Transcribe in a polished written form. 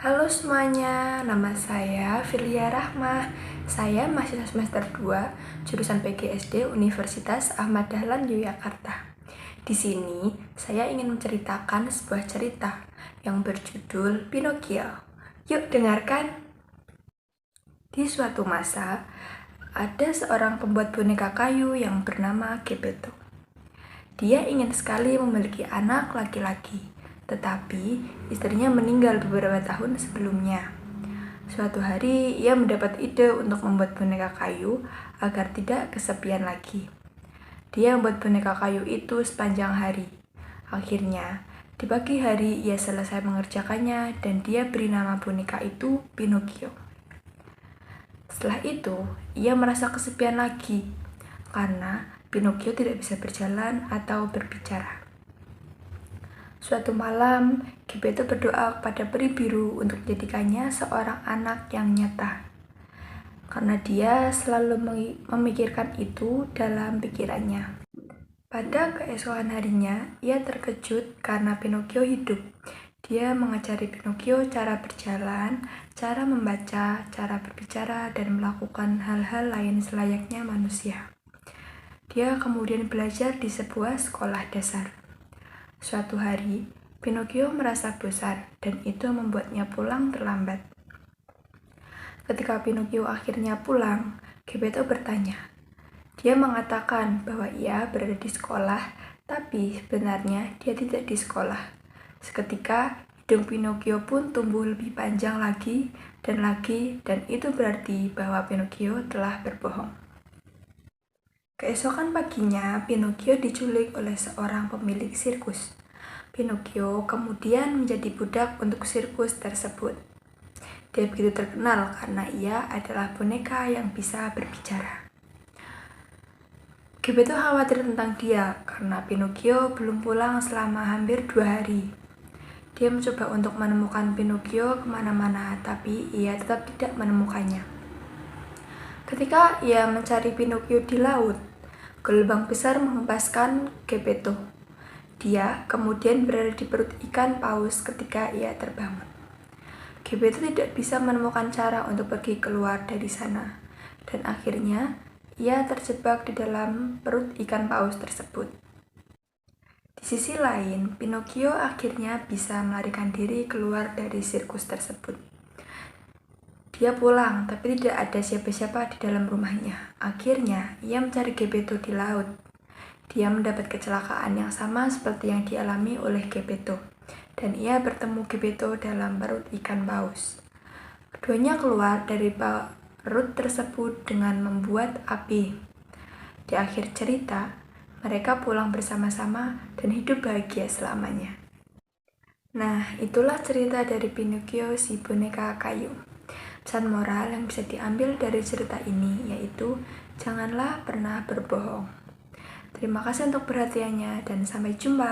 Halo semuanya, nama saya Firlia Rahmah. Saya mahasiswa semester 2, jurusan PGSD Universitas Ahmad Dahlan Yogyakarta. Di sini, saya ingin menceritakan sebuah cerita yang berjudul Pinocchio. Yuk dengarkan. Di suatu masa, ada seorang pembuat boneka kayu yang bernama Geppetto. Dia ingin sekali memiliki anak laki-laki, tetapi istrinya meninggal beberapa tahun sebelumnya. Suatu hari, ia mendapat ide untuk membuat boneka kayu agar tidak kesepian lagi. Dia membuat boneka kayu itu sepanjang hari. Akhirnya, di pagi hari ia selesai mengerjakannya dan dia beri nama boneka itu Pinocchio. Setelah itu, ia merasa kesepian lagi karena Pinocchio tidak bisa berjalan atau berbicara. Suatu malam, Geppetto berdoa kepada peri biru untuk menjadikannya seorang anak yang nyata. Karena dia selalu memikirkan itu dalam pikirannya. Pada keesokan harinya, ia terkejut karena Pinocchio hidup. Dia mengajari Pinocchio cara berjalan, cara membaca, cara berbicara, dan melakukan hal-hal lain selayaknya manusia. Dia kemudian belajar di sebuah sekolah dasar. Suatu hari, Pinocchio merasa bosan dan itu membuatnya pulang terlambat. Ketika Pinocchio akhirnya pulang, Geppetto bertanya. Dia mengatakan bahwa ia berada di sekolah, tapi sebenarnya dia tidak di sekolah. Seketika, hidung Pinocchio pun tumbuh lebih panjang lagi, dan itu berarti bahwa Pinocchio telah berbohong. Keesokan paginya, Pinocchio diculik oleh seorang pemilik sirkus. Pinocchio kemudian menjadi budak untuk sirkus tersebut. Dia begitu terkenal karena ia adalah boneka yang bisa berbicara. Geppetto khawatir tentang dia karena Pinocchio belum pulang selama hampir 2 hari. Dia mencoba untuk menemukan Pinocchio kemana-mana, tapi ia tetap tidak menemukannya. Ketika ia mencari Pinocchio di laut, gelombang besar menghempaskan Geppetto. Dia kemudian berada di perut ikan paus ketika ia terbangun. Geppetto tidak bisa menemukan cara untuk pergi keluar dari sana, dan akhirnya ia terjebak di dalam perut ikan paus tersebut. Di sisi lain, Pinocchio akhirnya bisa melarikan diri keluar dari sirkus tersebut. Dia pulang, tapi tidak ada siapa-siapa di dalam rumahnya. Akhirnya, ia mencari Geppetto di laut. Dia mendapat kecelakaan yang sama seperti yang dialami oleh Geppetto, dan ia bertemu Geppetto dalam perut ikan paus. Keduanya keluar dari perut tersebut dengan membuat api. Di akhir cerita, mereka pulang bersama-sama dan hidup bahagia selamanya. Nah, itulah cerita dari Pinocchio si boneka kayu. Pesan moral yang bisa diambil dari cerita ini yaitu janganlah pernah berbohong. Terima kasih untuk perhatiannya dan sampai jumpa.